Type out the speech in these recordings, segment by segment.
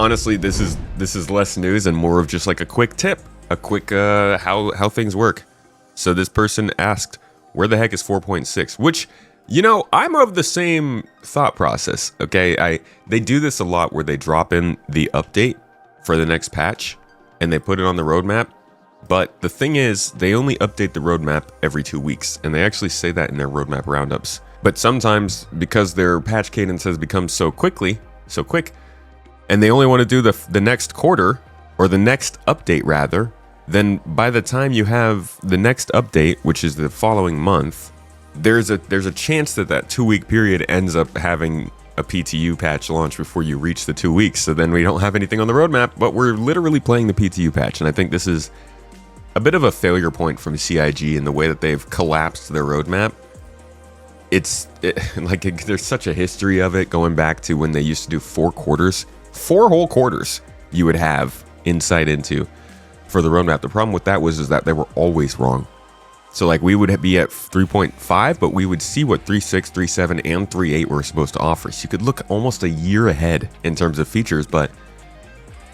honestly, this is less news and more of just like a quick tip, a quick how things work. So this person asked, where the heck is 4.6? Which, I'm of the same thought process. Okay, they do this a lot where they drop in the update for the next patch and they put it on the roadmap. But the thing is, they only update the roadmap every 2 weeks, and they actually say that in their roadmap roundups. But sometimes, because their patch cadence has become so quick, and they only want to do the next quarter, or the next update rather, then by the time you have the next update, which is the following month, there's a chance that 2 week period ends up having a PTU patch launch before you reach the 2 weeks. So then we don't have anything on the roadmap, but we're literally playing the PTU patch. And I think this is a bit of a failure point from CIG in the way that they've collapsed their roadmap. There's such a history of it going back to when they used to do 4 whole quarters you would have insight into for the roadmap. The problem with that is that they were always wrong. So like we would be at 3.5, but we would see what 3.6, 3.7, and 3.8 were supposed to offer. So you could look almost a year ahead in terms of features, but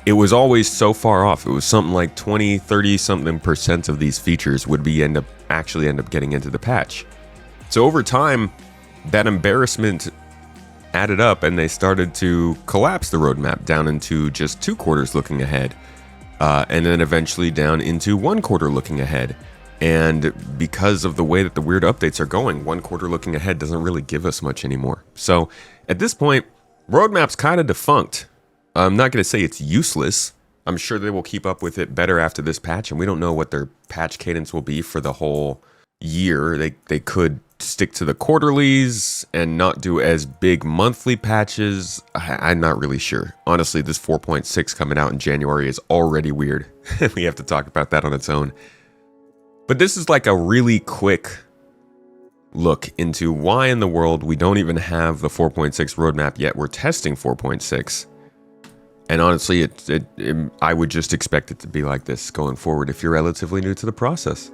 it was always so far off. It was something like 20, 30 something % of these features would end up getting into the patch. So over time, that embarrassment added up and they started to collapse the roadmap down into just 2 quarters looking ahead. And then eventually down into 1 quarter looking ahead. And because of the way that the weird updates are going, 1 quarter looking ahead doesn't really give us much anymore. So at this point, roadmap's kind of defunct. I'm not going to say it's useless. I'm sure they will keep up with it better after this patch, and we don't know what their patch cadence will be for the whole year. They could stick to the quarterlies and not do as big monthly patches. I'm not really sure. Honestly, this 4.6 coming out in January is already weird. We have to talk about that on its own. But this is like a really quick look into why in the world we don't even have the 4.6 roadmap yet. We're testing 4.6. And honestly, I would just expect it to be like this going forward if you're relatively new to the process.